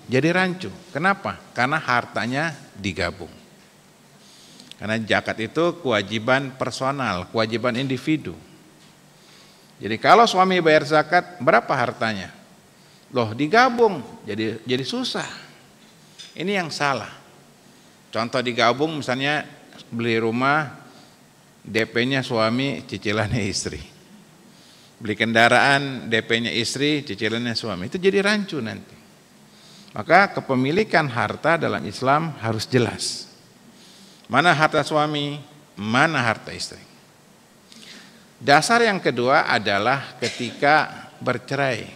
jadi rancu. Kenapa? Karena hartanya digabung. Karena zakat itu kewajiban personal, kewajiban individu. Jadi kalau suami bayar zakat, berapa hartanya? Loh, digabung, jadi susah. Ini yang salah. Contoh digabung, misalnya beli rumah, DP-nya suami, cicilannya istri. Beli kendaraan, DP-nya istri, cicilannya suami. Itu jadi rancu nanti. Maka kepemilikan harta dalam Islam harus jelas. Mana harta suami, mana harta istri. Dasar yang kedua adalah ketika bercerai.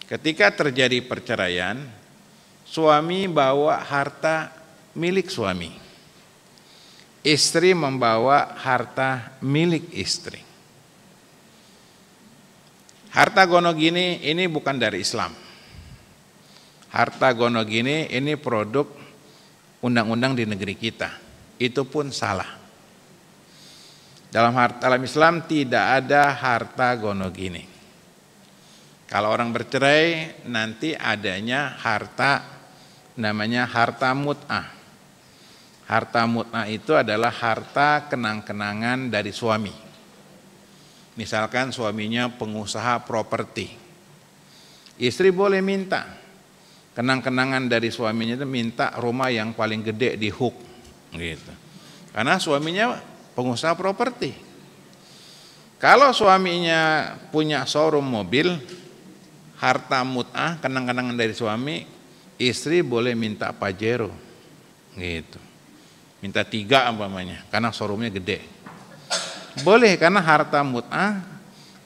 Ketika terjadi perceraian, suami bawa harta milik suami. Istri membawa harta milik istri. Harta gonogini ini bukan dari Islam. Harta gonogini ini produk undang-undang di negeri kita. Itu pun salah. Dalam Islam tidak ada harta gonogini. Kalau orang bercerai nanti adanya harta namanya harta mut'ah. Harta mut'ah itu adalah harta kenang-kenangan dari suami. Misalkan suaminya pengusaha properti. Istri boleh minta kenang-kenangan dari suaminya itu minta rumah yang paling gede di Hook gitu. Karena suaminya pengusaha properti. Kalau suaminya punya showroom mobil, harta mut'ah, kenang-kenangan dari suami, istri boleh minta Pajero, gitu. Minta 3 umpamanya, karena showroomnya gede. Boleh, karena harta mut'ah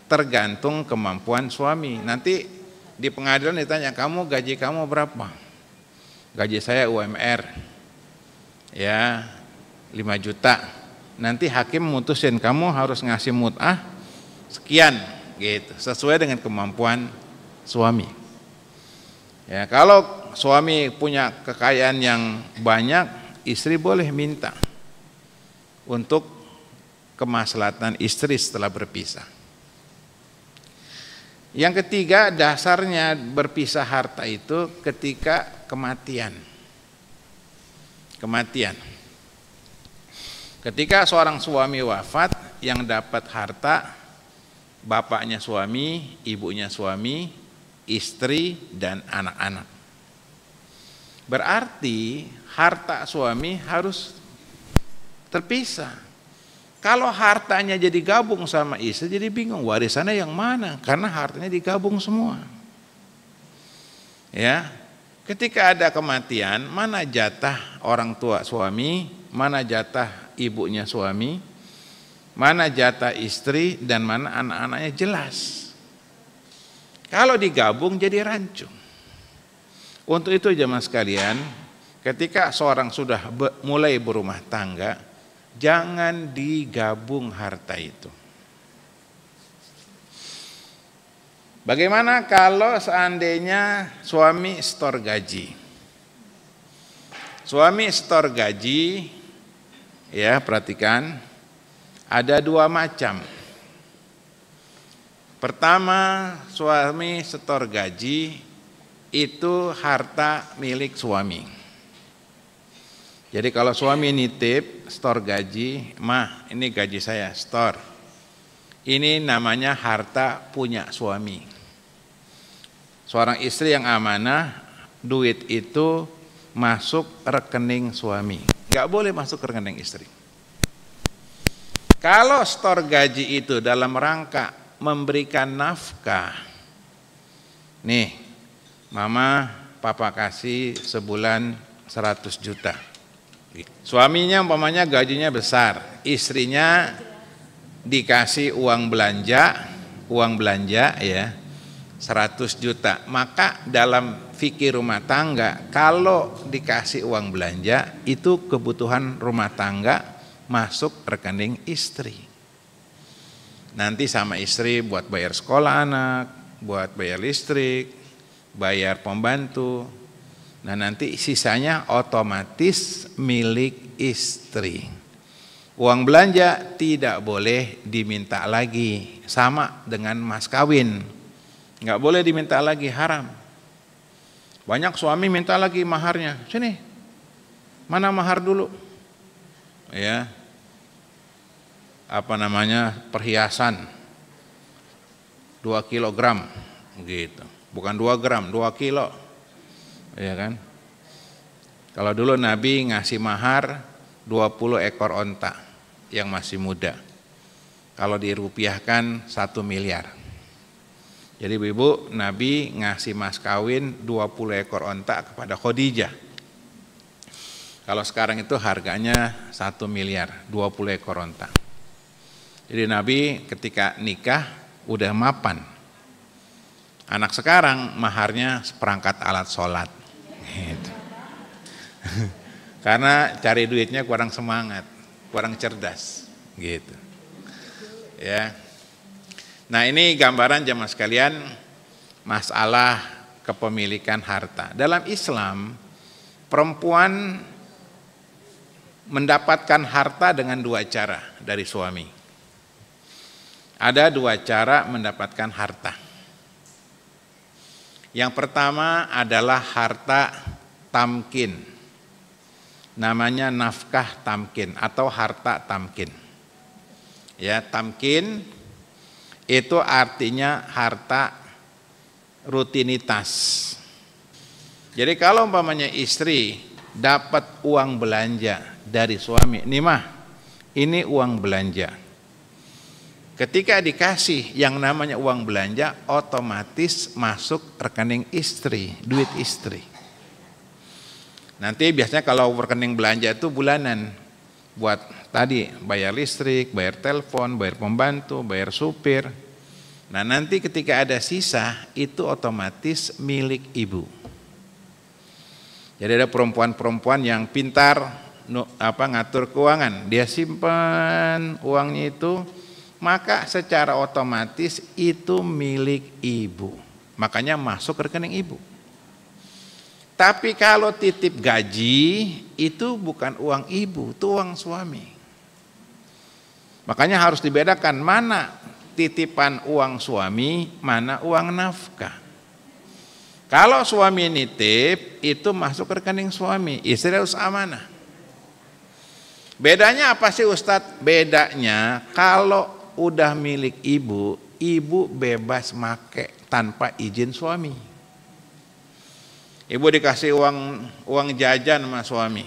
tergantung kemampuan suami. Nanti di pengadilan ditanya, kamu gaji kamu berapa? Gaji saya UMR, ya 5 juta. Nanti hakim memutusin kamu harus ngasih mut'ah sekian gitu, sesuai dengan kemampuan suami. Ya, kalau suami punya kekayaan yang banyak, istri boleh minta untuk kemaslahatan istri setelah berpisah. Yang ketiga, dasarnya berpisah harta itu ketika kematian. Kematian. Ketika seorang suami wafat, yang dapat harta bapaknya suami, ibunya suami, istri, dan anak-anak. Berarti harta suami harus terpisah. Kalau hartanya jadi gabung sama istri, jadi bingung warisannya yang mana, karena hartanya digabung semua. Ya, ketika ada kematian, mana jatah orang tua suami, mana jatah ibunya suami, mana jatah istri, dan mana anak-anaknya jelas. Kalau digabung jadi rancu. Untuk itu jemaah sekalian, ketika seorang sudah mulai berumah tangga, jangan digabung harta itu. Bagaimana kalau seandainya suami setor gaji? Suami setor gaji, ya perhatikan, ada 2 macam. Pertama, suami setor gaji itu harta milik suami. Jadi kalau suami nitip setor gaji, mah ini gaji saya setor. Ini namanya harta punya suami. Seorang istri yang amanah, duit itu masuk rekening suami. Gak boleh masuk ke rekening istri. Kalau setor gaji itu dalam rangka memberikan nafkah, nih mama papa kasih sebulan 100 juta. Suaminya umpamanya gajinya besar, istrinya dikasih uang belanja ya 100 juta. Maka dalam fikih rumah tangga, kalau dikasih uang belanja itu kebutuhan rumah tangga masuk rekening istri. Nanti sama istri buat bayar sekolah anak, buat bayar listrik, bayar pembantu. Nah nanti sisanya otomatis milik istri. Uang belanja tidak boleh diminta lagi, sama dengan mas kawin. Nggak boleh diminta lagi, haram. Banyak suami minta lagi maharnya. Sini, mana mahar dulu? Ya, apa namanya, perhiasan 2 kilogram gitu. Bukan 2 gram, 2 kilo. Ya kan? Kalau dulu Nabi ngasih mahar 20 ekor onta yang masih muda. Kalau dirupiahkan 1 miliar. Jadi ibu, Nabi ngasih mas kawin 20 ekor onta kepada Khadijah. Kalau sekarang itu harganya 1 miliar, 20 ekor onta. Jadi Nabi ketika nikah udah mapan. Anak sekarang maharnya seperangkat alat sholat. Gitu. Karena cari duitnya kurang semangat, kurang cerdas. Gitu. Ya. Nah ini gambaran jamaah sekalian masalah kepemilikan harta. Dalam Islam perempuan mendapatkan harta dengan 2 cara dari suami. Ada 2 cara mendapatkan harta. Yang pertama adalah harta tamkin. Namanya nafkah tamkin atau harta tamkin. Ya, tamkin itu artinya harta rutinitas. Jadi kalau umpamanya istri dapat uang belanja dari suami, ini uang belanja. Ketika dikasih yang namanya uang belanja, otomatis masuk rekening istri, duit istri. Nanti biasanya kalau rekening belanja itu bulanan, buat tadi bayar listrik, bayar telepon, bayar pembantu, bayar supir. Nah nanti ketika ada sisa itu otomatis milik ibu. Jadi ada perempuan-perempuan yang pintar ngatur keuangan, dia simpan uangnya itu, maka secara otomatis itu milik ibu. Makanya masuk rekening ibu. Tapi kalau titip gaji itu bukan uang ibu, itu uang suami. Makanya harus dibedakan mana titipan uang suami, mana uang nafkah. Kalau suami nitip itu masuk rekening suami, istri harus amanah. Bedanya apa sih Ustadz? Bedanya kalau udah milik ibu, ibu bebas make tanpa izin suami. Ibu dikasih uang jajan sama suami.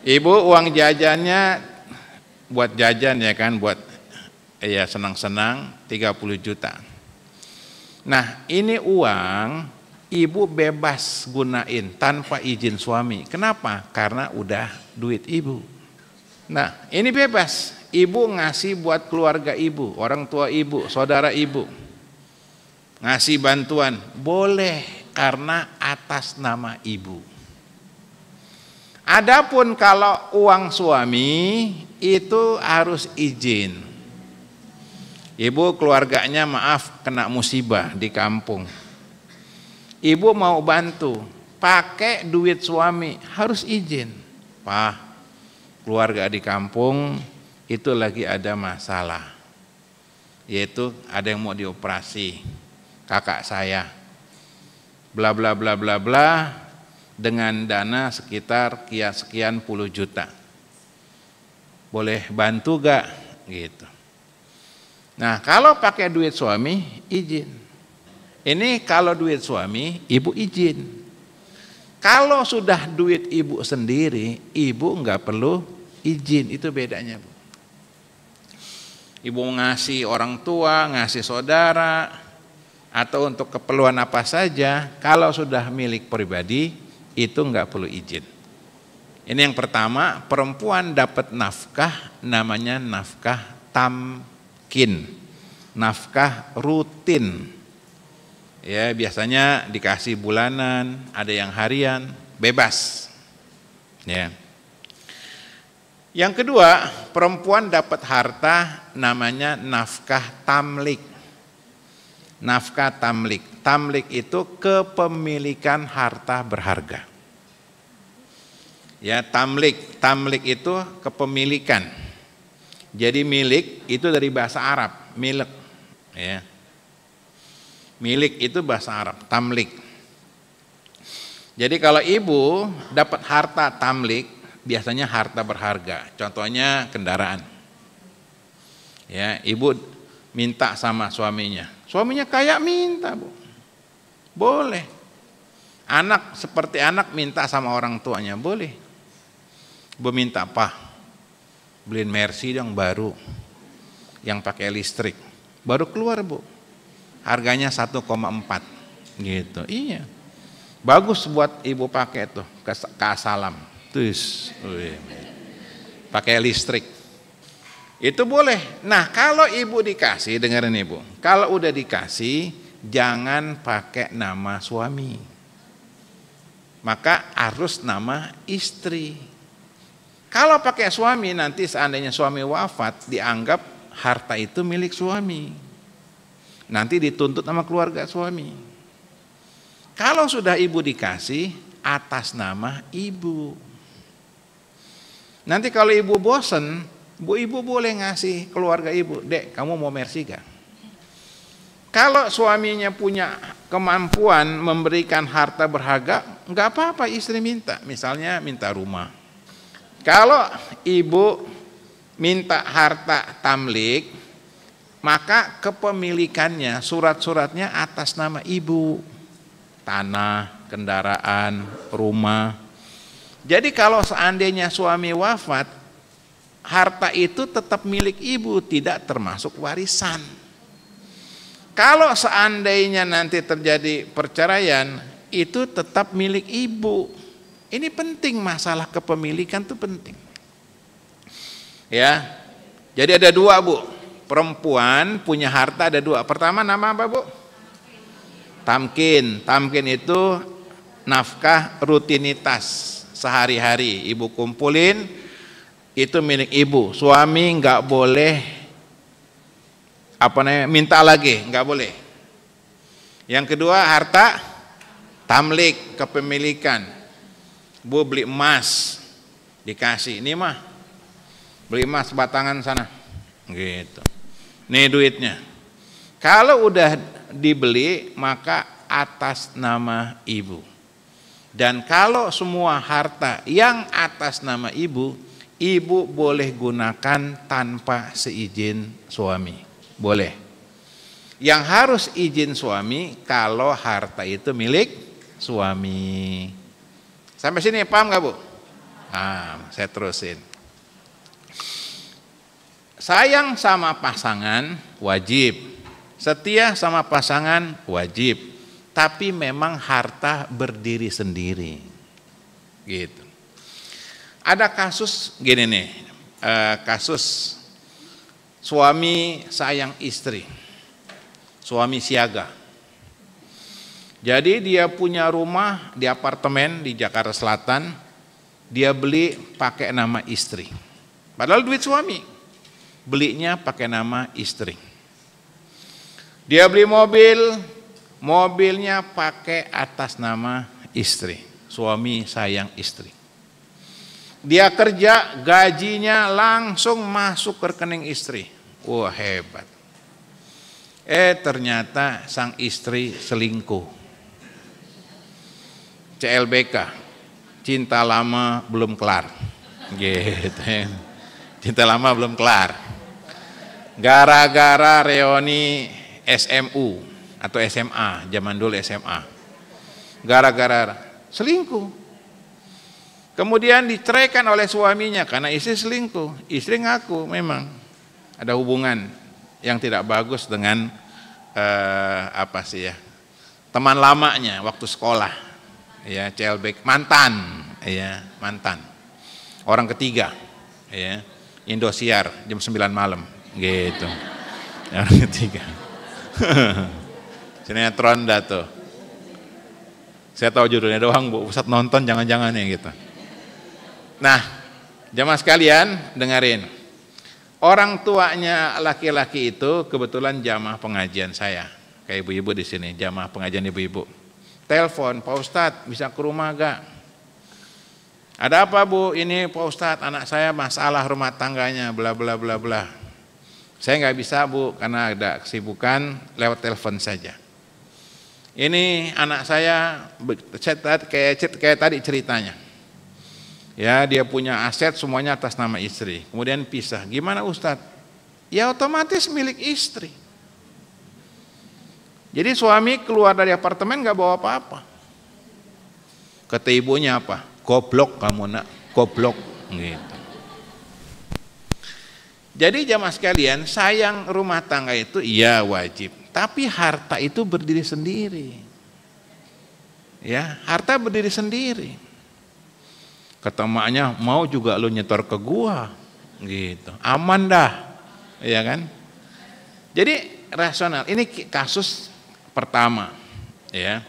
Ibu uang jajannya buat jajan ya kan, buat ya senang-senang 30 juta. Nah ini uang ibu bebas gunain tanpa izin suami. Kenapa? Karena udah duit ibu. Nah ini bebas. Ibu ngasih buat keluarga ibu, orang tua ibu, saudara ibu. Ngasih bantuan, boleh. Karena atas nama ibu. Adapun kalau uang suami itu harus izin. Ibu keluarganya maaf kena musibah di kampung. Ibu mau bantu, pakai duit suami harus izin. Pak, keluarga di kampung itu lagi ada masalah. Yaitu ada yang mau dioperasi, kakak saya. Bla bla bla bla bla dengan dana sekitar sekian puluh juta. Boleh bantu gak? Gitu. Nah kalau pakai duit suami izin. Ini kalau duit suami ibu izin. Kalau sudah duit ibu sendiri, ibu nggak perlu izin. Itu bedanya Bu. Ibu ngasih orang tua, ngasih saudara, atau untuk keperluan apa saja, kalau sudah milik pribadi itu enggak perlu izin. Ini yang pertama, perempuan dapat nafkah namanya nafkah tamkin, nafkah rutin. Ya biasanya dikasih bulanan, ada yang harian, bebas. Ya. Yang kedua, perempuan dapat harta namanya nafkah tamlik. Nafkah tamlik. Tamlik itu kepemilikan harta berharga. Ya, tamlik. Tamlik itu kepemilikan. Jadi milik itu dari bahasa Arab, milik. Ya. Milik itu bahasa Arab, tamlik. Jadi kalau ibu dapat harta tamlik, biasanya harta berharga. Contohnya kendaraan. Ya, ibu minta sama suaminya. Suaminya kaya minta, Bu. Boleh. Anak seperti anak minta sama orang tuanya, boleh. Bu minta, "Pak, beliin Mercy dong baru. Yang pakai listrik." Baru keluar, Bu. Harganya 1,4 gitu. Iya. Bagus buat ibu pakai tuh ke Asalam. Terus pakai listrik. Itu boleh. Nah, kalau ibu dikasih, dengerin ibu. Kalau udah dikasih, jangan pakai nama suami. Maka harus nama istri. Kalau pakai suami, nanti seandainya suami wafat, dianggap harta itu milik suami. Nanti dituntut sama keluarga suami. Kalau sudah ibu dikasih, atas nama ibu. Nanti kalau ibu bosen, ibu boleh ngasih keluarga ibu, "Dek, kamu mau Mercy gak?" Kalau suaminya punya kemampuan memberikan harta berharga, nggak apa-apa istri minta. Misalnya minta rumah. Kalau ibu minta harta tamlik, maka kepemilikannya, surat-suratnya atas nama ibu. Tanah, kendaraan, rumah. Jadi kalau seandainya suami wafat, harta itu tetap milik ibu, tidak termasuk warisan. Kalau seandainya nanti terjadi perceraian, itu tetap milik ibu. Ini penting, masalah kepemilikan itu penting. Ya. Jadi ada dua, Bu. Perempuan punya harta ada dua. Pertama nama apa, Bu? Tamkin. Tamkin itu nafkah rutinitas sehari-hari. Ibu kumpulin, itu milik ibu. Suami nggak boleh minta lagi, nggak boleh. Yang kedua harta tamlik, kepemilikan. Bu beli emas, dikasih, "Ini mah beli emas batangan sana," gitu. Nih duitnya. Kalau udah dibeli, maka atas nama ibu. Dan kalau semua harta yang atas nama ibu, ibu boleh gunakan tanpa seizin suami. Boleh. Yang harus izin suami kalau harta itu milik suami. Sampai sini paham gak, Bu? Saya terusin. Sayang sama pasangan wajib. Setia sama pasangan wajib, tapi memang harta berdiri sendiri, gitu. Ada kasus gini nih, kasus suami sayang istri, suami siaga. Jadi dia punya rumah di apartemen di Jakarta Selatan, dia beli pakai nama istri, padahal duit suami, belinya pakai nama istri. Dia beli mobil, mobilnya pakai atas nama istri. Suami sayang istri. Dia kerja, gajinya langsung masuk ke rekening istri. Wah, hebat. Ternyata sang istri selingkuh. CLBK, cinta lama belum kelar. Gitu. Cinta lama belum kelar. Gara-gara reuni SMU atau SMA, zaman dulu SMA, gara-gara selingkuh. Kemudian diceraikan oleh suaminya karena istri selingkuh. Istri ngaku memang ada hubungan yang tidak bagus dengan teman lamanya waktu sekolah, ya, CLBK, mantan, ya, mantan. Orang ketiga, ya, Indosiar jam 9 malam, gitu. Orang ketiga. Sinetron dah tuh. Saya tahu judulnya doang, Bu. Ustadz nonton jangan-jangan ya gitu. Nah, jamaah sekalian dengerin. Orang tuanya laki-laki itu kebetulan jamaah pengajian saya. Kayak ibu-ibu di sini, jamaah pengajian ibu-ibu. Telepon, "Pak Ustadz bisa ke rumah gak?" "Ada apa, Bu?" "Ini Pak Ustadz, anak saya masalah rumah tangganya, bla bla bla bla." "Saya nggak bisa, Bu, karena ada kesibukan, lewat telepon saja." Ini anak saya kayak tadi ceritanya. Ya, dia punya aset semuanya atas nama istri. Kemudian pisah. Gimana Ustadz? Ya otomatis milik istri. Jadi suami keluar dari apartemen nggak bawa apa-apa. Kata ibunya apa? Goblok kamu nak, goblok. Gitu. Jadi jamaah sekalian, sayang rumah tangga itu iya wajib. Tapi harta itu berdiri sendiri. Ya, harta berdiri sendiri. Kata maknya, mau juga lu nyetor ke gua, gitu. Aman dah, ya kan? Jadi rasional. Ini kasus pertama, ya.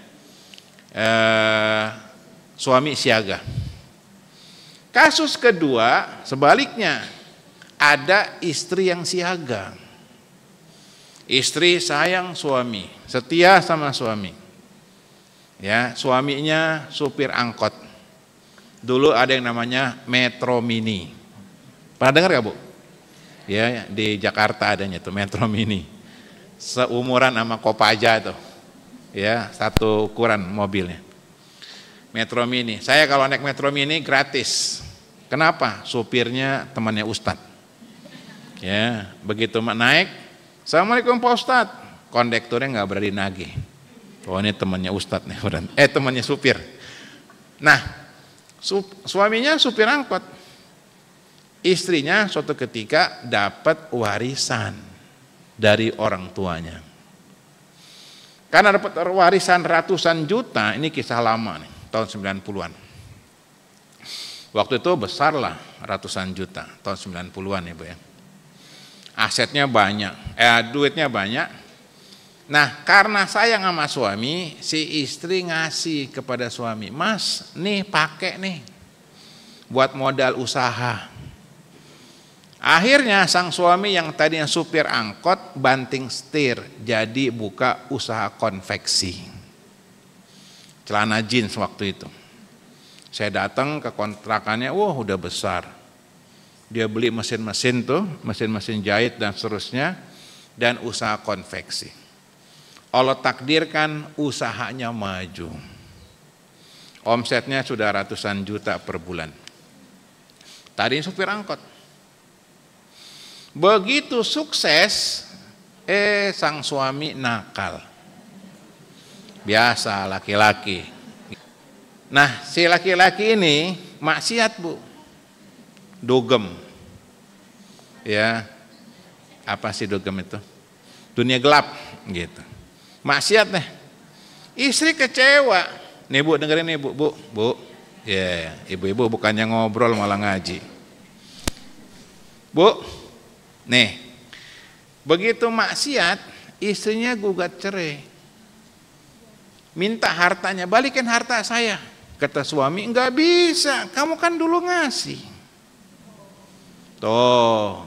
Suami siaga. Kasus kedua, sebaliknya, ada istri yang siaga. Istri sayang suami, setia sama suami. Ya, suaminya supir angkot. Dulu ada yang namanya Metro Mini. Pernah dengar gak Bu? Ya, di Jakarta adanya tuh Metro Mini. Seumuran sama Kopaja tuh. Ya, satu ukuran mobilnya. Metro Mini. Saya kalau naik Metro Mini gratis. Kenapa? Supirnya temannya Ustadz. Ya, begitu naik, Assalamualaikum Pak Ustadz. Kondekturnya nggak berani nagih. Oh ini temannya Ustadz nih, temannya supir. Nah, suaminya supir angkot, istrinya suatu ketika dapat warisan dari orang tuanya. Karena dapat warisan ratusan juta, ini kisah lama nih, tahun 90-an. Waktu itu besar lah ratusan juta, tahun 90-an ya Bu ya. Asetnya banyak, duitnya banyak. Nah karena sayang sama suami, si istri ngasih kepada suami, Mas nih pakai nih buat modal usaha. Akhirnya sang suami yang tadinya supir angkot banting setir, jadi buka usaha konveksi celana jeans waktu itu. Saya datang ke kontrakannya, wah udah besar. Dia beli mesin-mesin tuh, mesin-mesin jahit dan seterusnya, dan usaha konveksi. Allah takdirkan usahanya maju. Omsetnya sudah ratusan juta per bulan. Tadi supir angkot. Begitu sukses, sang suami nakal. Biasa laki-laki. Nah, si laki-laki ini maksiat Bu. Dugem. Ya. Apa sih dugem itu? Dunia gelap gitu. Maksiat nih. Istri kecewa. Nih Bu, dengerin nih Bu. Ya, ibu-ibu bukannya ngobrol malah ngaji. Bu, nih. Begitu maksiat, istrinya gugat cerai. Minta hartanya, balikin harta saya. Kata suami, enggak bisa, kamu kan dulu ngasih. Tuh.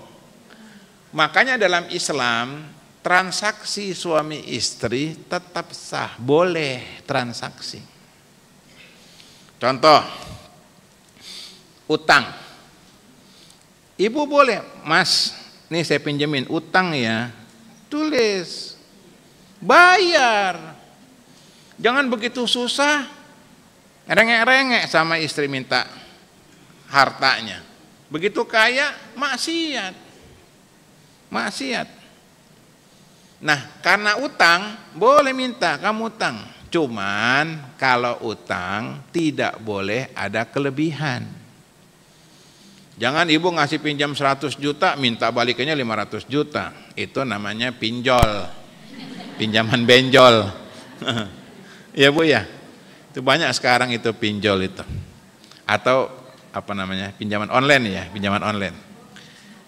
Makanya dalam Islam, transaksi suami istri tetap sah, boleh transaksi. Contoh, utang. Ibu boleh, Mas, nih saya pinjemin utang ya, tulis, bayar. Jangan begitu susah, rengek-rengek sama istri minta hartanya. Begitu kaya, maksiat. Maksiat. Nah, karena utang, boleh minta, kamu utang. Cuman, kalau utang, tidak boleh ada kelebihan. Jangan ibu ngasih pinjam 100 juta, minta balikannya 500 juta. Itu namanya pinjol. Pinjaman benjol. Ya Bu ya, itu banyak sekarang itu pinjol itu. Atau apa namanya, pinjaman online ya, pinjaman online.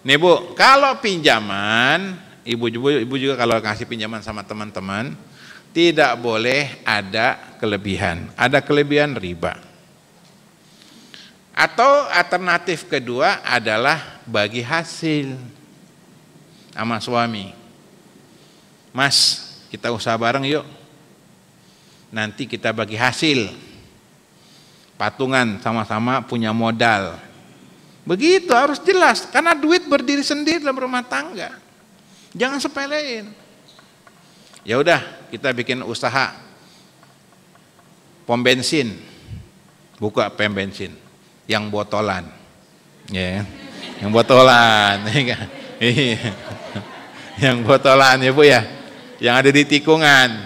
Nih Bu, kalau pinjaman, ibu juga kalau kasih pinjaman sama teman-teman, tidak boleh ada kelebihan. Ada kelebihan riba. Atau alternatif kedua adalah bagi hasil sama suami. Mas, kita usaha bareng yuk. Nanti kita bagi hasil. Patungan sama-sama punya modal. Begitu harus jelas, karena duit berdiri sendiri dalam rumah tangga. Jangan sepelein. Ya udah, kita bikin usaha. pom bensin, buka pom bensin yang botolan, ya, yang botolan, yang botolan ya Bu ya, yang ada di tikungan,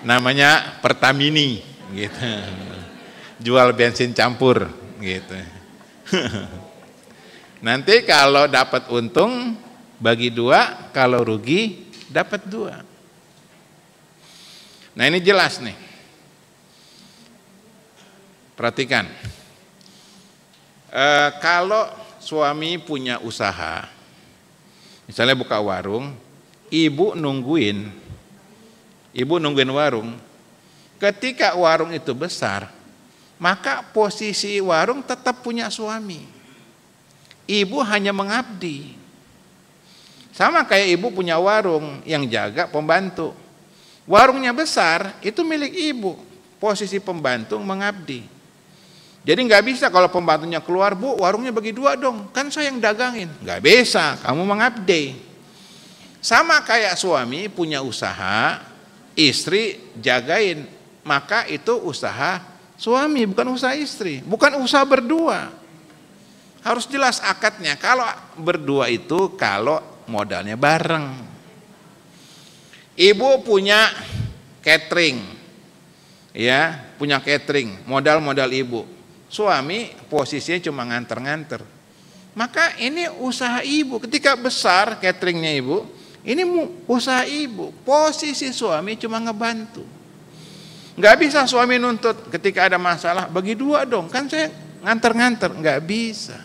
namanya Pertamini, gitu, jual bensin campur, gitu. Nanti kalau dapat untung bagi 2, kalau rugi dapat 2. Nah ini jelas nih. Perhatikan. Kalau suami punya usaha, misalnya buka warung, ibu nungguin warung. Ketika warung itu besar, maka posisi warung tetap punya suami. Ibu hanya mengabdi. Sama kayak ibu punya warung, yang jaga pembantu. Warungnya besar, itu milik ibu. Posisi pembantu mengabdi. Jadi nggak bisa kalau pembantunya keluar, Bu, warungnya bagi 2 dong, kan saya yang dagangin. Nggak bisa, kamu mengabdi. Sama kayak suami punya usaha, istri jagain, maka itu usaha suami, bukan usaha istri, bukan usaha berdua. Harus jelas akadnya. Kalau berdua itu kalau modalnya bareng. Ibu punya catering, ya, punya catering, modal ibu. Suami posisinya cuma nganter-nganter. Maka ini usaha ibu. Ketika besar cateringnya ibu, ini usaha ibu. Posisi suami cuma ngebantu. Nggak bisa suami nuntut ketika ada masalah, bagi 2 dong, kan saya nganter-nganter. Nggak bisa.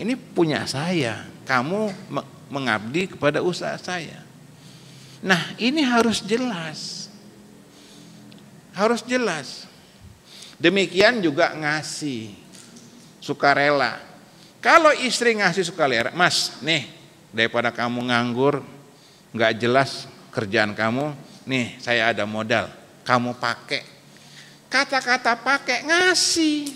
Ini punya saya. Kamu mengabdi kepada usaha saya. Nah ini harus jelas. Harus jelas. Demikian juga ngasih sukarela. Kalau istri ngasih sukarela, Mas, nih daripada kamu nganggur, nggak jelas kerjaan kamu, nih saya ada modal, kamu pakai. Kata-kata pakai, ngasih.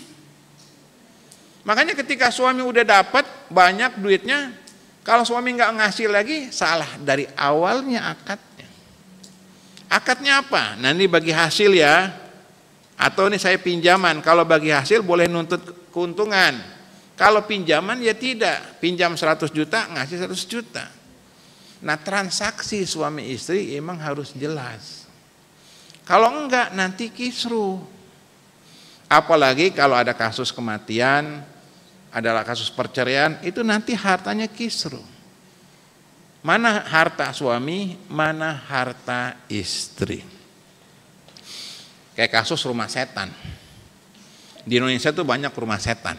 Makanya ketika suami udah dapat banyak duitnya, kalau suami nggak ngasih lagi, salah dari awalnya akadnya. Akadnya apa? Nanti bagi hasil ya, atau ini saya pinjaman. Kalau bagi hasil boleh nuntut keuntungan. Kalau pinjaman ya tidak. Pinjam 100 juta, ngasih 100 juta. Nah transaksi suami istri emang harus jelas. Kalau enggak nanti kisruh. Apalagi kalau ada kasus kematian, adalah kasus perceraian, itu nanti hartanya kisruh. Mana harta suami, mana harta istri. Kayak kasus rumah setan. Di Indonesia tuh banyak rumah setan.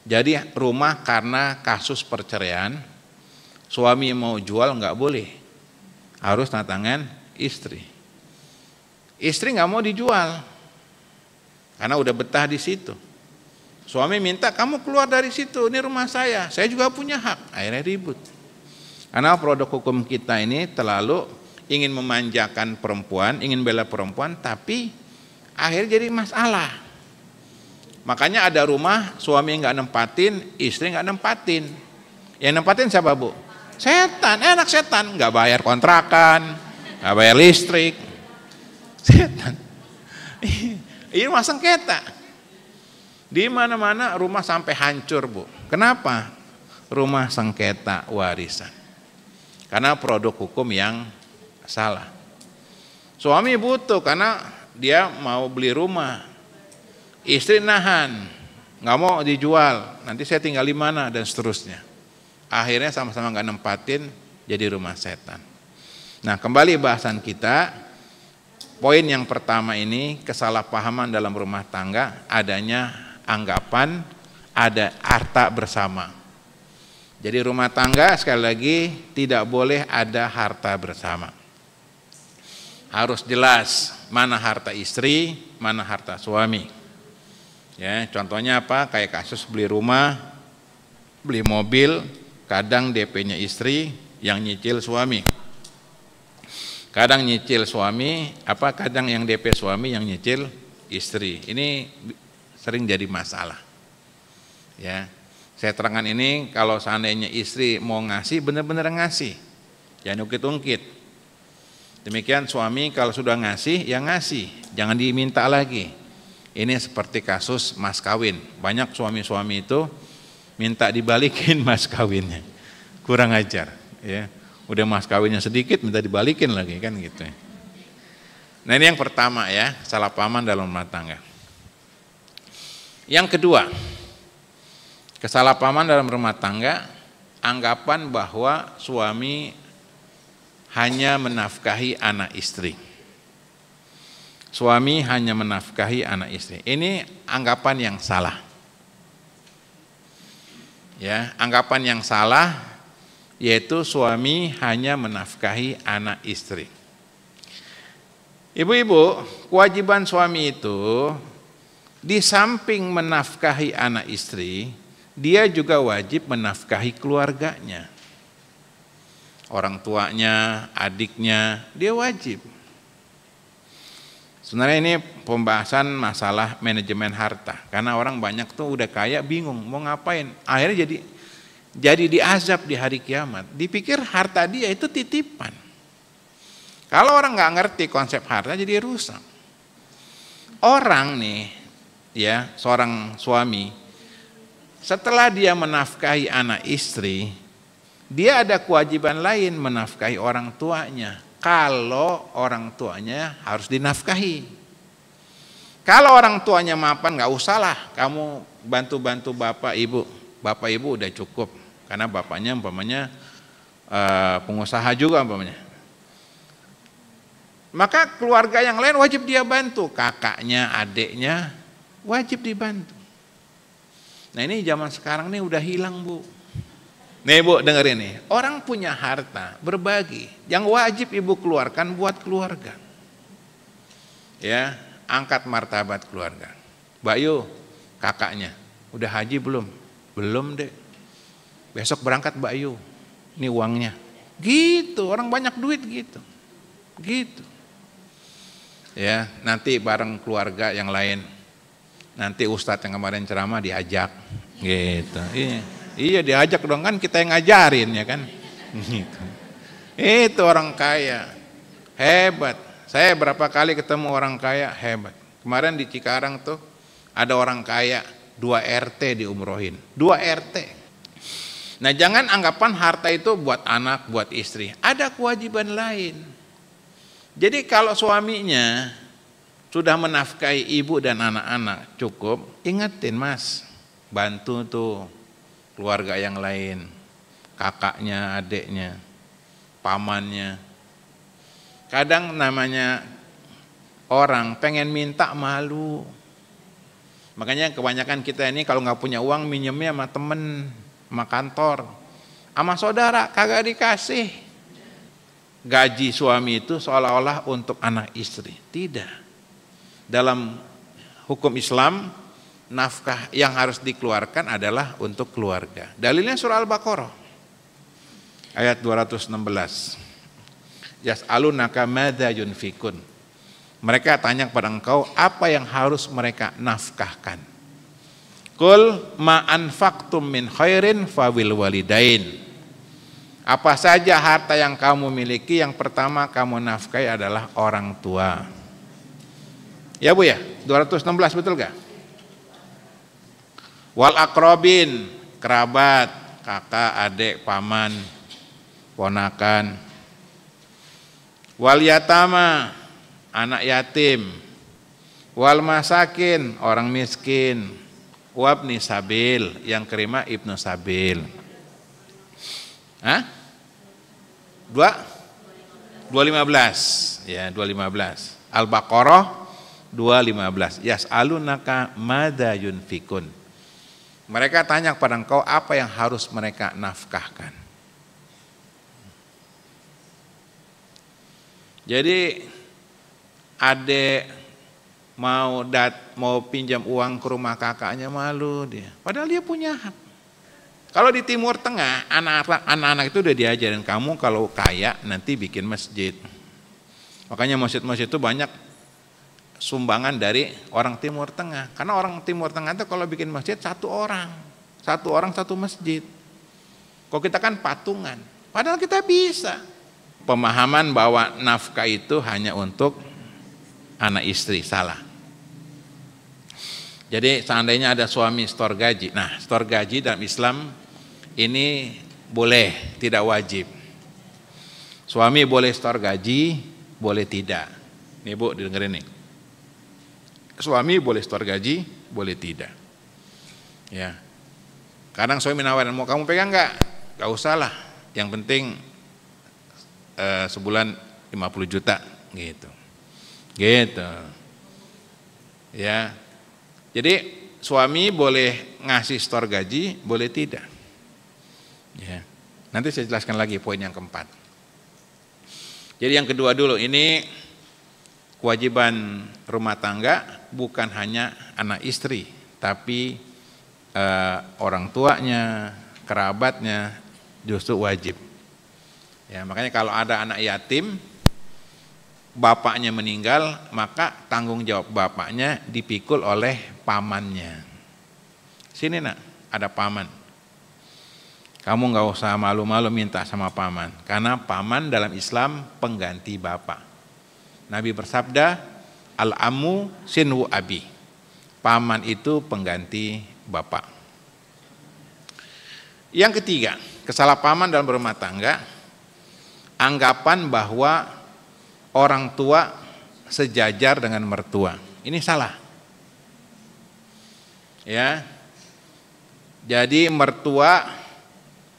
Jadi rumah karena kasus perceraian, suami mau jual nggak boleh, harus tanda tangan istri. Istri nggak mau dijual, karena udah betah di situ. Suami minta, kamu keluar dari situ, ini rumah saya juga punya hak. Akhirnya ribut. Karena produk hukum kita ini terlalu ingin memanjakan perempuan, ingin bela perempuan, tapi akhirnya jadi masalah. Makanya ada rumah, suami nggak nempatin, istri nggak nempatin. Yang nempatin siapa Bu? Setan, anak setan, nggak bayar kontrakan, nggak bayar listrik. Setan. Ini rumah sengketa. Di mana-mana rumah sampai hancur Bu. Kenapa? Rumah sengketa warisan. Karena produk hukum yang salah. Suami butuh karena dia mau beli rumah. Istri nahan, nggak mau dijual. Nanti saya tinggal di mana dan seterusnya. Akhirnya sama-sama nggak nempatin, jadi rumah setan. Nah kembali bahasan kita. Poin yang pertama ini kesalahpahaman dalam rumah tangga, adanya anggapan ada harta bersama. Jadi rumah tangga sekali lagi tidak boleh ada harta bersama. Harus jelas mana harta istri, mana harta suami. Ya, contohnya apa? Kayak kasus beli rumah, beli mobil, kadang DP-nya istri yang nyicil suami. Kadang nyicil suami, kadang yang DP suami yang nyicil istri. Ini sering jadi masalah. Ya, saya terangkan ini kalau seandainya istri mau ngasih, benar-benar ngasih, jangan ungkit-ungkit. Demikian suami kalau sudah ngasih, ya ngasih, jangan diminta lagi. Ini seperti kasus mas kawin. Banyak suami-suami itu minta dibalikin mas kawinnya. Kurang ajar, ya. Udah mas kawinnya sedikit minta dibalikin lagi kan gitu. Nah, ini yang pertama ya, kesalahpahaman dalam rumah tangga. Yang kedua, kesalahpahaman dalam rumah tangga, anggapan bahwa suami hanya menafkahi anak istri. Suami hanya menafkahi anak istri. Ini anggapan yang salah. Ya, anggapan yang salah yaitu suami hanya menafkahi anak istri. Ibu-ibu, kewajiban suami itu di samping menafkahi anak istri, dia juga wajib menafkahi keluarganya. Orang tuanya, adiknya, dia wajib. Sebenarnya ini pembahasan masalah manajemen harta. Karena orang banyak tuh udah kaya bingung mau ngapain. Akhirnya jadi diazab di hari kiamat. Dipikir harta dia itu titipan. Kalau orang nggak ngerti konsep harta jadi rusak. Orang nih, ya, seorang suami, setelah dia menafkahi anak istri, dia ada kewajiban lain menafkahi orang tuanya. Kalau orang tuanya harus dinafkahi. Kalau orang tuanya mapan, nggak usahlah kamu bantu-bantu bapak ibu. Bapak ibu udah cukup, karena bapaknya umpamanya pengusaha juga umpamanya. Maka keluarga yang lain wajib dia bantu, kakaknya, adiknya wajib dibantu. Nah, ini zaman sekarang nih udah hilang, Bu. Nih, Bu, dengerin nih. Orang punya harta, berbagi. Yang wajib ibu keluarkan buat keluarga. Ya, angkat martabat keluarga. Mbak Yu, kakaknya, udah haji belum? Belum, Dek. Besok berangkat Mbak Yu. Ini uangnya. Gitu, orang banyak duit gitu. Gitu. Ya, nanti bareng keluarga yang lain. Nanti ustadz yang kemarin ceramah diajak. Gitu. Iya diajak dong, kan kita yang ngajarin ya kan. Gitu. Itu orang kaya. Hebat. Saya berapa kali ketemu orang kaya, hebat. Kemarin di Cikarang tuh ada orang kaya 2 RT diumrohin. 2 RT. Nah, jangan anggapan harta itu buat anak, buat istri. Ada kewajiban lain. Jadi kalau suaminya sudah menafkahi ibu dan anak-anak cukup, ingetin Mas, bantu tuh keluarga yang lain, kakaknya, adiknya, pamannya. Kadang namanya orang pengen minta malu. Makanya kebanyakan kita ini kalau nggak punya uang minjemnya sama temen, sama kantor, sama saudara kagak dikasih. Gaji suami itu seolah-olah untuk anak istri. Tidak. Dalam hukum Islam, nafkah yang harus dikeluarkan adalah untuk keluarga. Dalilnya surah Al-Baqarah ayat 216. Yas'alunaka madza yunfikun. Mereka tanya kepada engkau apa yang harus mereka nafkahkan. Qul ma anfaqtum min khairin fawil walidain. Apa saja harta yang kamu miliki, yang pertama kamu nafkahi adalah orang tua. Ya Bu ya, 216 betul gak? Wal akrobin, kerabat, kakak, adik, paman, ponakan. Wal yatama, anak yatim. Wal masakin, orang miskin. Wabni sabil, yang kelima ibnu sabil. Hah? 215 ya, 215 Al-Baqarah 215. Yas'alunaka madza yunfikun. Mereka tanya kepada engkau apa yang harus mereka nafkahkan. Jadi adik mau pinjam uang ke rumah kakaknya malu dia. Padahal dia punya hak. Kalau di Timur Tengah, anak-anak itu udah diajarin, kamu kalau kaya nanti bikin masjid. Makanya masjid-masjid itu banyak sumbangan dari orang Timur Tengah. Karena orang Timur Tengah itu kalau bikin masjid satu orang satu masjid. Kok kita kan patungan, padahal kita bisa. Pemahaman bahwa nafkah itu hanya untuk anak istri, salah. Jadi seandainya ada suami setor gaji, nah setor gaji dalam Islam ini boleh, tidak wajib. Suami boleh setor gaji, boleh tidak. Nih Bu, dengerin nih. Suami boleh setor gaji, boleh tidak. Ya. Kadang suami nawarin, mau kamu pegang nggak? Gak usah lah. Yang penting sebulan 50 juta gitu. Gitu. Ya. Jadi suami boleh ngasih setor gaji, boleh tidak. Ya. Nanti saya jelaskan lagi poin yang keempat. Jadi yang kedua dulu, ini kewajiban rumah tangga bukan hanya anak istri, tapi orang tuanya, kerabatnya justru wajib. Ya, makanya kalau ada anak yatim, bapaknya meninggal, maka tanggung jawab bapaknya dipikul oleh pamannya. Sini nak, ada paman. Kamu nggak usah malu-malu minta sama paman, karena paman dalam Islam pengganti bapak. Nabi bersabda, al-ammu sinwu abi. Paman itu pengganti bapak. Yang ketiga, kesalahpahaman dalam berumah tangga, anggapan bahwa orang tua sejajar dengan mertua. Ini salah. Ya. Jadi mertua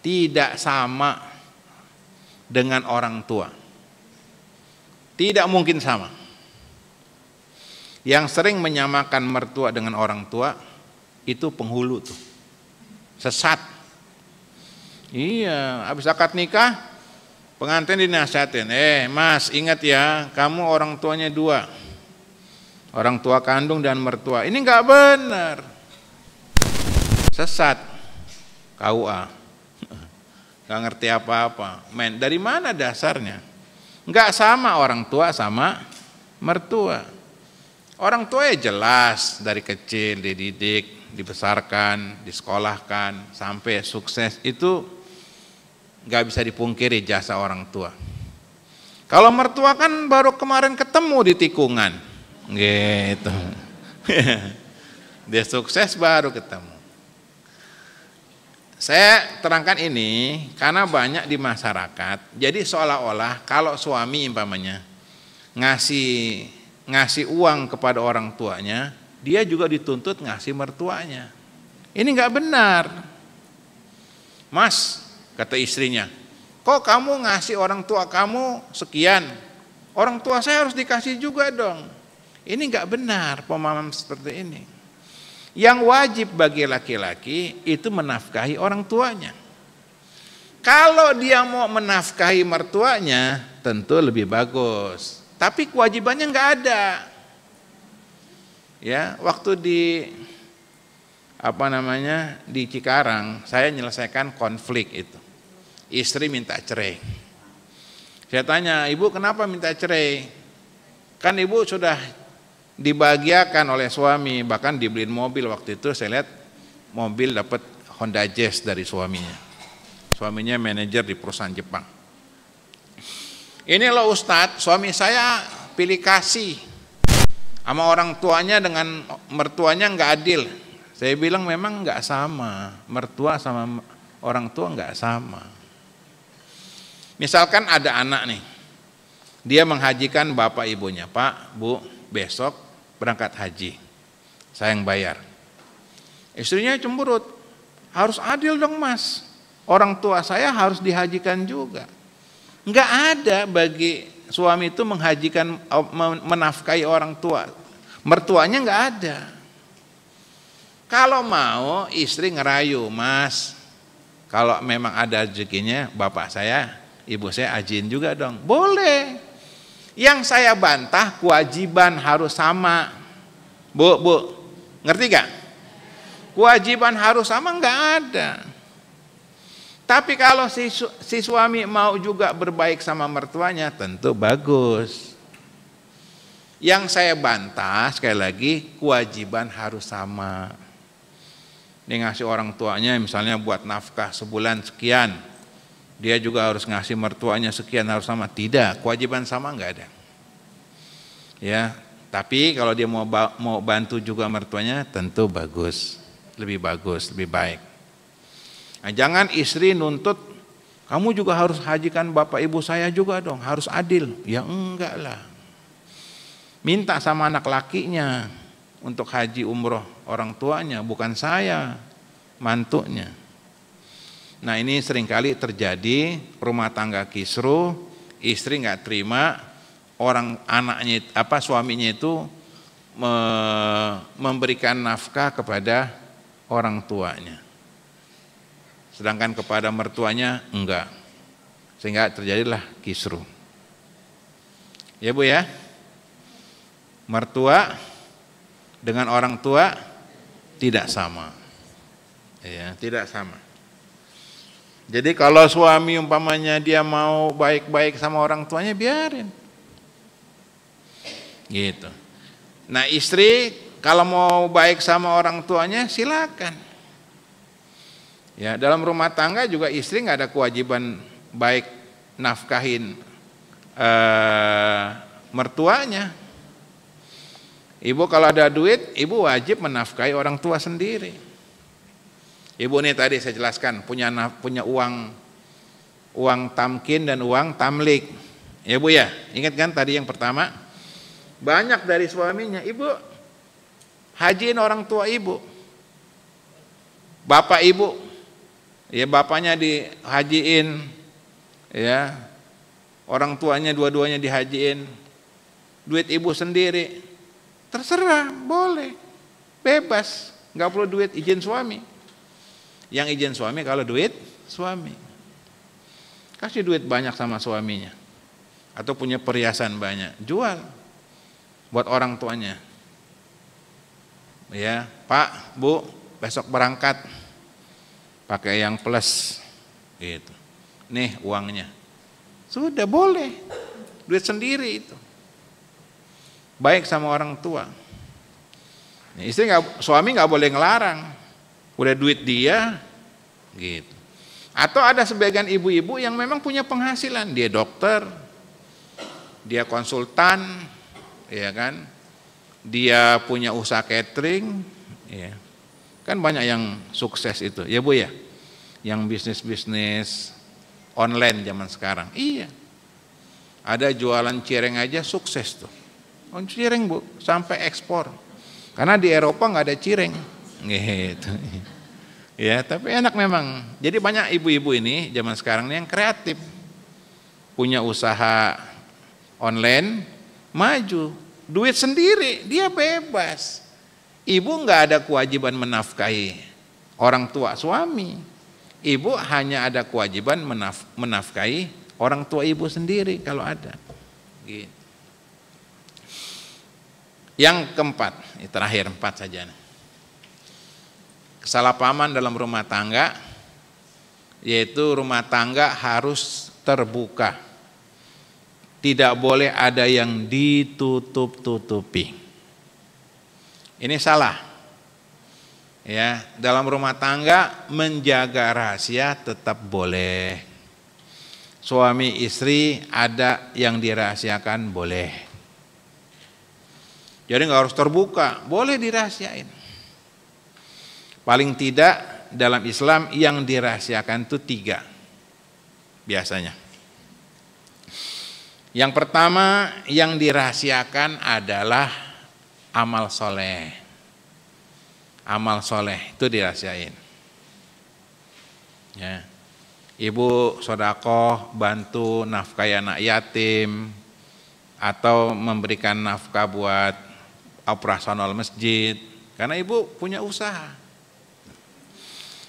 tidak sama dengan orang tua. Tidak mungkin sama. Yang sering menyamakan mertua dengan orang tua itu penghulu tuh. Sesat. Iya, habis akad nikah pengantin dinasihatin, mas ingat ya, kamu orang tuanya dua, orang tua kandung dan mertua. Ini nggak benar, sesat, KUA, nggak ngerti apa-apa. Men, dari mana dasarnya? Nggak sama orang tua sama mertua. Orang tua ya jelas dari kecil dididik, dibesarkan, disekolahkan sampai sukses, itu nggak bisa dipungkiri jasa orang tua. Kalau mertua kan baru kemarin ketemu di tikungan, gitu. Dia sukses baru ketemu. Saya terangkan ini karena banyak di masyarakat. Jadi seolah-olah kalau suami umpamanya ngasih uang kepada orang tuanya, dia juga dituntut ngasih mertuanya. Ini nggak benar. Mas, kata istrinya, kok kamu ngasih orang tua kamu sekian, orang tua saya harus dikasih juga dong. Ini nggak benar pemahaman seperti ini. Yang wajib bagi laki-laki itu menafkahi orang tuanya. Kalau dia mau menafkahi mertuanya, tentu lebih bagus. Tapi kewajibannya nggak ada. Ya, waktu di di Cikarang, saya menyelesaikan konflik itu. Istri minta cerai. Saya tanya, ibu kenapa minta cerai? Kan ibu sudah dibahagiakan oleh suami, bahkan dibeliin mobil. Waktu itu saya lihat mobil dapat Honda Jazz dari suaminya. Suaminya manajer di perusahaan Jepang. Ini loh Ustadz, suami saya pilih kasih sama orang tuanya dengan mertuanya nggak adil. Saya bilang memang nggak sama, mertua sama orang tua nggak sama. Misalkan ada anak nih, dia menghajikan bapak ibunya, Pak, Bu, besok berangkat haji, saya yang bayar. Istrinya cemberut, harus adil dong mas, orang tua saya harus dihajikan juga. Nggak ada bagi suami itu menafkahi orang tua, mertuanya nggak ada. Kalau mau istri ngerayu, mas, kalau memang ada rezekinya bapak saya, ibu saya hajiin juga dong, boleh. Yang saya bantah kewajiban harus sama, bu, ngerti gak? Kewajiban harus sama nggak ada. Tapi kalau si suami mau juga berbaik sama mertuanya, tentu bagus. Yang saya bantah sekali lagi, kewajiban harus sama. Dia ngasih orang tuanya misalnya buat nafkah sebulan sekian, dia juga harus ngasih mertuanya sekian, harus sama. Tidak, kewajiban sama nggak ada. Ya, Tapi kalau dia mau bantu juga mertuanya, tentu bagus, lebih baik. Nah, jangan istri nuntut, kamu juga harus hajikan bapak ibu saya juga dong, harus adil. Ya enggak lah. Minta sama anak lakinya untuk haji umroh orang tuanya, bukan saya, mantunya. Nah, ini seringkali terjadi rumah tangga kisruh, istri nggak terima, orang anaknya suaminya itu memberikan nafkah kepada orang tuanya, sedangkan kepada mertuanya enggak, sehingga terjadilah kisruh. Ya Bu ya, mertua dengan orang tua tidak sama, ya tidak sama. Jadi kalau suami umpamanya dia mau baik-baik sama orang tuanya, biarin. Gitu. Nah, istri kalau mau baik sama orang tuanya, silakan. Ya, dalam rumah tangga juga istri nggak ada kewajiban baik nafkahin mertuanya. Ibu kalau ada duit, ibu wajib menafkahi orang tua sendiri. Ibu nih tadi saya jelaskan punya uang tamkin dan uang tamlik. Ya Bu ya, ingat kan tadi yang pertama, banyak dari suaminya, ibu hajiin orang tua ibu, bapak ibu, ya bapaknya dihajiin, ya orang tuanya dua-duanya dihajiin, duit ibu sendiri, terserah, boleh, bebas, nggak perlu duit izin suami. Yang izin suami kalau duit suami. Kasih duit banyak sama suaminya. Atau punya perhiasan banyak, jual buat orang tuanya. Ya, Pak, Bu, besok berangkat pakai yang plus gitu. Nih uangnya. Sudah boleh. Duit sendiri itu. Baik sama orang tua. Suami nggak boleh ngelarang. Udah duit dia gitu. Atau ada sebagian ibu-ibu yang memang punya penghasilan, dia dokter, dia konsultan, ya kan, dia punya usaha catering, ya kan banyak yang sukses itu, ya Bu ya, yang bisnis online zaman sekarang, iya, ada jualan cireng aja sukses tuh, cireng Bu, sampai ekspor, karena di Eropa nggak ada cireng. Gitu. Ya, tapi enak memang. Jadi banyak ibu-ibu ini zaman sekarang ini yang kreatif, punya usaha online, maju, duit sendiri, dia bebas. Ibu nggak ada kewajiban menafkahi orang tua suami. Ibu hanya ada kewajiban menafkahi orang tua ibu sendiri kalau ada. Gitu. Yang keempat, terakhir 4 saja. Kesalahpahaman dalam rumah tangga, yaitu rumah tangga harus terbuka, tidak boleh ada yang ditutup-tutupi. Ini salah. Ya, dalam rumah tangga menjaga rahasia tetap boleh. Suami istri ada yang dirahasiakan boleh. Jadi nggak harus terbuka, boleh dirahasiain. Paling tidak dalam Islam yang dirahasiakan itu 3 biasanya. Yang pertama yang dirahasiakan adalah amal soleh. Amal soleh itu dirahasiain. Ya. Ibu sedekah bantu nafkahi anak yatim atau memberikan nafkah buat operasional masjid karena ibu punya usaha.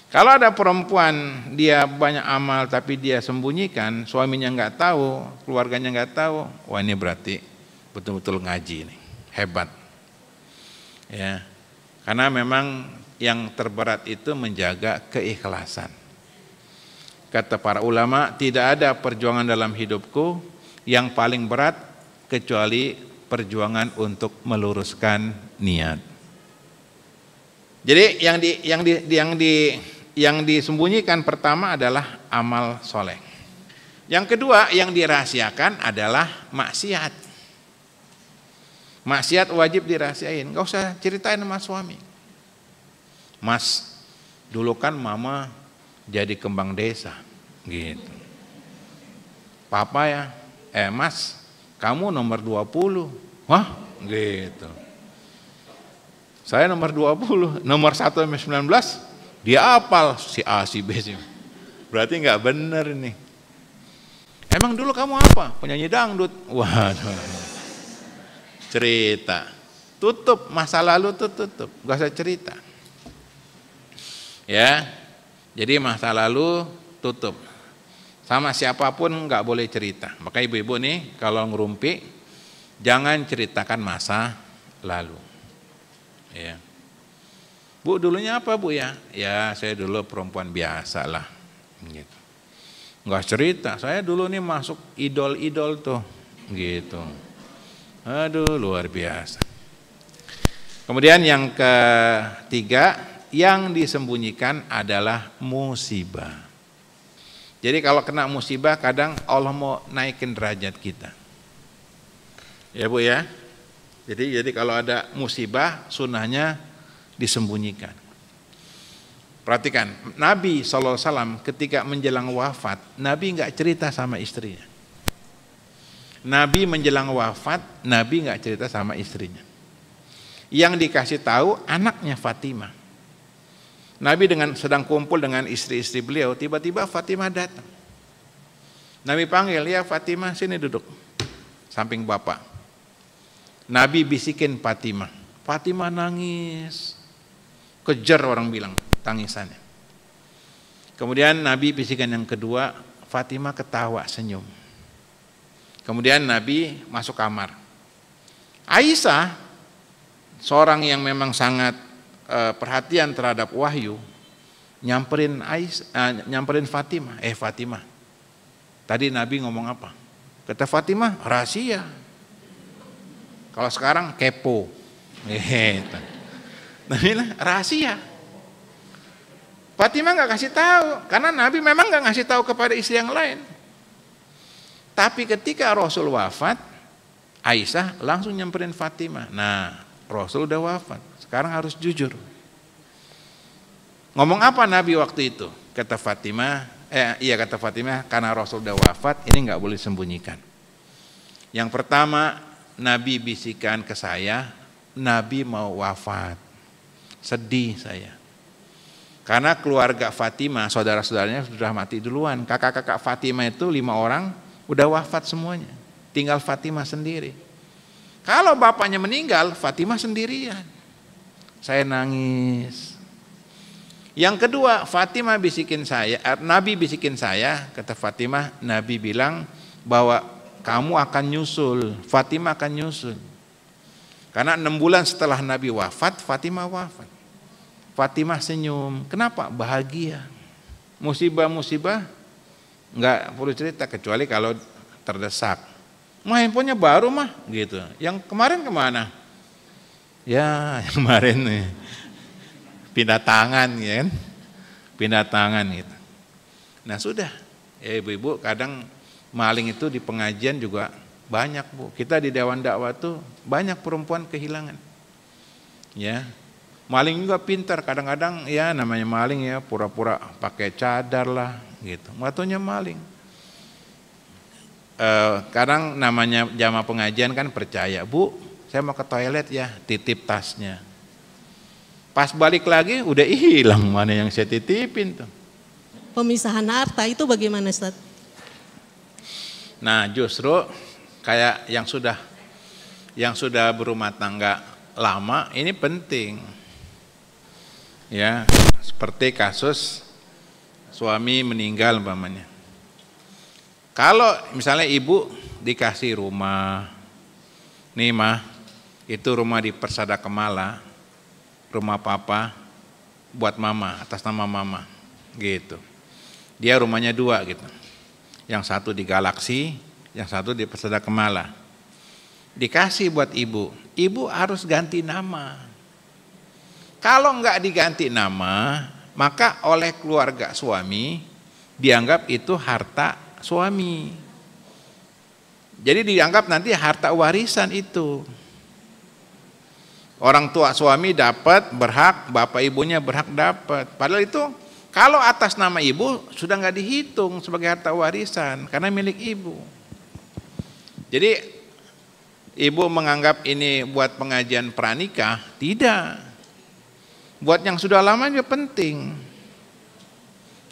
Kalau ada perempuan dia banyak amal tapi dia sembunyikan, suaminya nggak tahu, keluarganya nggak tahu, wah ini berarti betul-betul ngaji nih, hebat. Ya, karena memang yang terberat itu menjaga keikhlasan. Kata para ulama, tidak ada perjuangan dalam hidupku yang paling berat kecuali perjuangan untuk meluruskan niat. Jadi yang disembunyikan pertama adalah amal soleh. Yang kedua yang dirahasiakan adalah maksiat. Maksiat wajib dirahasiain, nggak usah ceritain sama suami. Mas, dulu kan mama jadi kembang desa, gitu. Papa ya, mas, kamu nomor 20. Wah, gitu. Saya nomor 20, nomor 1 sampai 19, dia hafal si A, si B, si. Berarti nggak bener ini. Emang dulu kamu apa? Penyanyi dangdut. Waduh. Cerita. Tutup, masa lalu tuh tutup, nggak usah cerita. Ya. Jadi masa lalu tutup. Sama siapapun nggak boleh cerita. Maka ibu-ibu nih kalau ngerumpi, jangan ceritakan masa lalu. Ya. Bu, dulunya apa Bu ya? Ya, saya dulu perempuan biasa lah. Gitu. Nggak cerita, saya dulu nih masuk idol-idol tuh. Gitu. Aduh, luar biasa. Kemudian yang ketiga, yang disembunyikan adalah musibah. Jadi kalau kena musibah kadang Allah mau naikin derajat kita. Ya Bu ya. Jadi kalau ada musibah sunnahnya disembunyikan. Perhatikan, Nabi SAW ketika menjelang wafat, Nabi nggak cerita sama istrinya. Nabi menjelang wafat, Nabi nggak cerita sama istrinya. Yang dikasih tahu anaknya Fatimah. Nabi sedang kumpul dengan istri-istri beliau, tiba-tiba Fatimah datang. Nabi panggil, ya Fatimah sini duduk, samping bapak. Nabi bisikin Fatimah. Fatimah nangis, kejar orang bilang tangisannya. Kemudian Nabi bisikan yang kedua, Fatimah ketawa senyum. Kemudian Nabi masuk kamar. Aisyah, seorang yang memang sangat perhatian terhadap wahyu, nyamperin Fatimah. Fatimah, tadi Nabi ngomong apa? Kata Fatimah, rahasia. Kalau sekarang kepo. Nabi bilang rahasia. Fatimah nggak kasih tahu, karena Nabi memang nggak ngasih tahu kepada istri yang lain. Tapi ketika Rasul wafat, Aisyah langsung nyamperin Fatimah. Nah, Rasul udah wafat, sekarang harus jujur. Ngomong apa Nabi waktu itu? Kata Fatimah, kata Fatimah, karena Rasul udah wafat, ini nggak boleh sembunyikan. Yang pertama, Nabi bisikan ke saya, Nabi mau wafat, sedih saya. Karena keluarga Fatimah, saudara-saudaranya sudah mati duluan. Kakak-kakak Fatimah itu 5 orang udah wafat semuanya, tinggal Fatimah sendiri. Kalau bapaknya meninggal, Fatimah sendirian. Saya nangis. Yang kedua, Nabi bisikin saya, kata Fatimah, Nabi bilang bahwa kamu akan nyusul, Fatimah akan nyusul. Karena 6 bulan setelah Nabi wafat, Fatimah wafat. Fatimah senyum, kenapa? Bahagia. Musibah-musibah nggak perlu cerita kecuali kalau terdesak. Handphonenya baru mah gitu. Yang kemarin kemana? Ya, yang kemarin nih pindah tangan ya kan? Pindah tangan gitu. Nah sudah, ya ibu-ibu kadang maling itu di pengajian juga banyak Bu. Kita di Dewan Dakwah tuh banyak perempuan kehilangan. Ya. Maling juga pintar, kadang-kadang ya namanya maling ya pura-pura pakai cadar lah gitu. Waktunya maling. Kadang namanya jamaah pengajian kan percaya, Bu, saya mau ke toilet ya, titip tasnya. Pas balik lagi udah hilang mana yang saya titipin tuh. Pemisahan harta itu bagaimana Ustaz? Nah justru kayak yang sudah berumah tangga lama ini penting. Ya, seperti kasus suami meninggal umpamanya. Kalau misalnya ibu dikasih rumah, nih mah, itu rumah di Persada Kemala, rumah papa buat mama, atas nama mama, gitu. Dia rumahnya 2 gitu, yang satu di Galaksi, yang satu di Persada Kemala. Dikasih buat ibu, ibu harus ganti nama. Kalau enggak diganti nama, maka oleh keluarga suami dianggap itu harta suami. Jadi dianggap nanti harta warisan itu. Orang tua suami dapat berhak, bapak ibunya berhak dapat. Padahal itu kalau atas nama ibu sudah nggak dihitung sebagai harta warisan karena milik ibu. Jadi ibu menganggap ini buat pengajian pranikah, tidak. Buat yang sudah lama juga penting.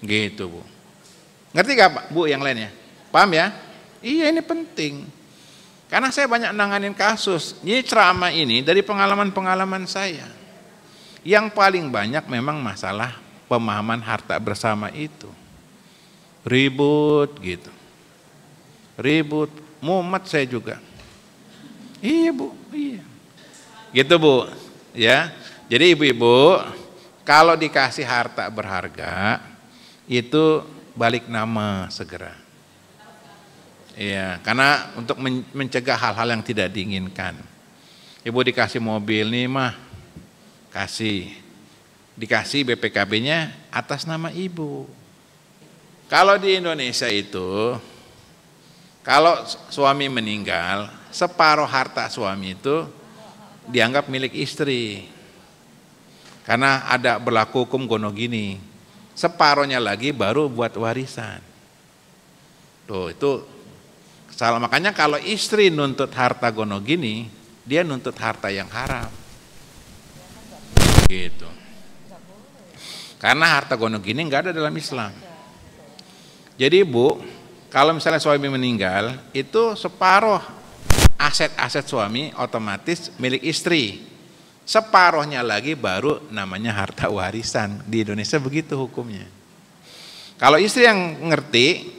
Gitu Bu. Ngerti gak Pak, Bu yang lainnya? Paham ya? Iya ini penting. Karena saya banyak nanganin kasus. Ini ceramah ini dari pengalaman-pengalaman saya. Yang paling banyak memang masalah pemahaman harta bersama itu. Ribut gitu. Ribut. Mumet saya juga. Iya Bu, iya. Gitu Bu. Ya. Jadi ibu-ibu, kalau dikasih harta berharga, itu balik nama segera. Iya, karena untuk mencegah hal-hal yang tidak diinginkan. Ibu dikasih mobil nih mah, dikasih BPKB-nya atas nama ibu. Kalau di Indonesia itu, kalau suami meninggal, separuh harta suami itu dianggap milik istri. Karena ada berlaku hukum gonogini, separuhnya lagi baru buat warisan. Tuh itu salah, makanya kalau istri nuntut harta gonogini, dia nuntut harta yang haram. Gitu. Karena harta gonogini nggak ada dalam Islam. Jadi Bu, kalau misalnya suami meninggal, itu separuh aset-aset suami otomatis milik istri. Separuhnya lagi baru namanya harta warisan. Di Indonesia begitu hukumnya. Kalau istri yang ngerti,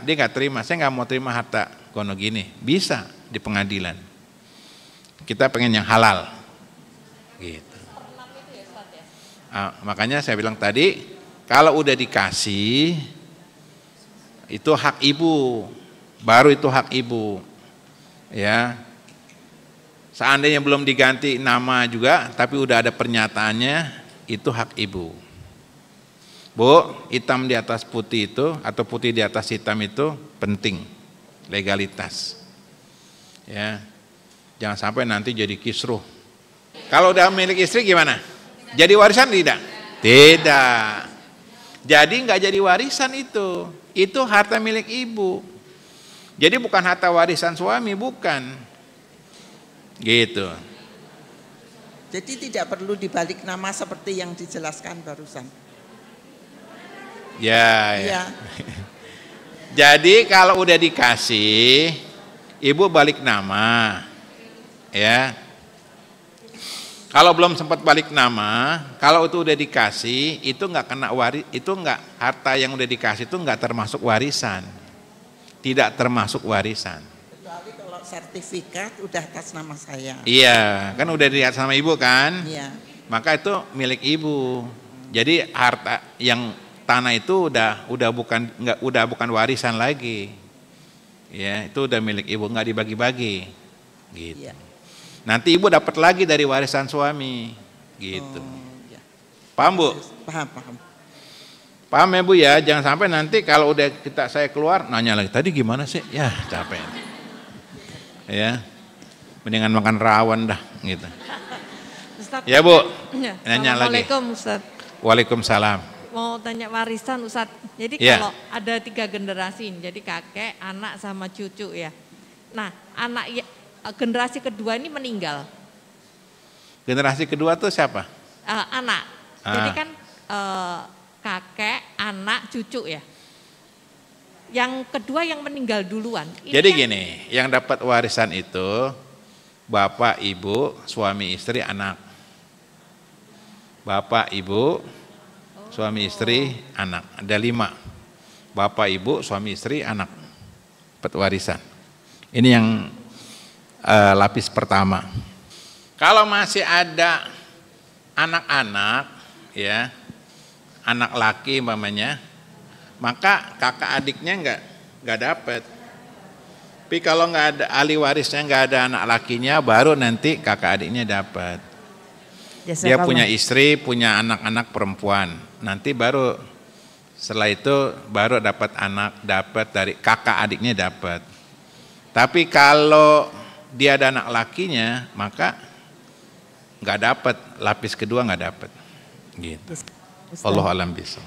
dia nggak terima. Saya nggak mau terima harta gono gini. Bisa di pengadilan. Kita pengen yang halal. Gitu. Makanya saya bilang tadi, kalau udah dikasih, itu hak ibu. Baru itu hak ibu. Ya. Seandainya belum diganti nama juga, tapi udah ada pernyataannya, itu hak ibu. Bu, hitam di atas putih itu atau putih di atas hitam itu penting, legalitas. Ya, jangan sampai nanti jadi kisruh. Kalau udah milik istri gimana? Jadi warisan tidak? Tidak. Jadi nggak jadi warisan itu harta milik ibu. Jadi bukan harta warisan suami, bukan. Gitu. Jadi tidak perlu dibalik nama seperti yang dijelaskan barusan. Ya. Jadi kalau udah dikasih, ibu balik nama, ya. Kalau belum sempat balik nama, kalau itu udah dikasih, itu nggak kena itu nggak, harta yang udah dikasih itu nggak termasuk warisan, tidak termasuk warisan. Kecuali kalau sertifikat udah atas nama saya. Iya, kan udah di atas nama ibu kan? Iya. Maka itu milik ibu. Jadi harta yang tanah itu udah bukan warisan lagi. Ya, itu udah milik ibu, nggak dibagi-bagi. Gitu. Iya. Nanti ibu dapat lagi dari warisan suami. Gitu. Ya. Paham Bu? Paham. Paham ya Bu ya, jangan sampai nanti kalau udah saya keluar nanya lagi, tadi gimana sih? Ya, capek. Ya. Mendingan makan rawon dah gitu. Ustaz, Ya Bu, ya. nanya lagi. Assalamualaikum Ustaz. Waalaikumsalam. Mau tanya warisan Ustaz. Jadi Ya. kalau ada 3 generasi, jadi kakek, anak sama cucu ya. Nah, generasi kedua ini meninggal. Generasi kedua tuh siapa? Anak. Jadi kan kakek, anak, cucu ya. Yang kedua yang meninggal duluan. Jadi gini, yang dapat warisan itu bapak, ibu, suami, istri, anak. Bapak, ibu, suami, istri, anak. Ada 5. Bapak, ibu, suami, istri, anak. Dapat warisan. Ini yang lapis pertama. Kalau masih ada anak-anak, ya, anak laki umpamanya, maka kakak adiknya nggak dapat. Tapi kalau nggak ada ahli warisnya, nggak ada anak lakinya, baru nanti kakak adiknya dapat. Dia punya istri, punya anak-anak perempuan. Nanti baru setelah itu baru dapat dari kakak adiknya dapat. Tapi kalau dia ada anak lakinya, maka nggak dapat, lapis kedua nggak dapat. Gitu. Ustaz. Allah alam bisa.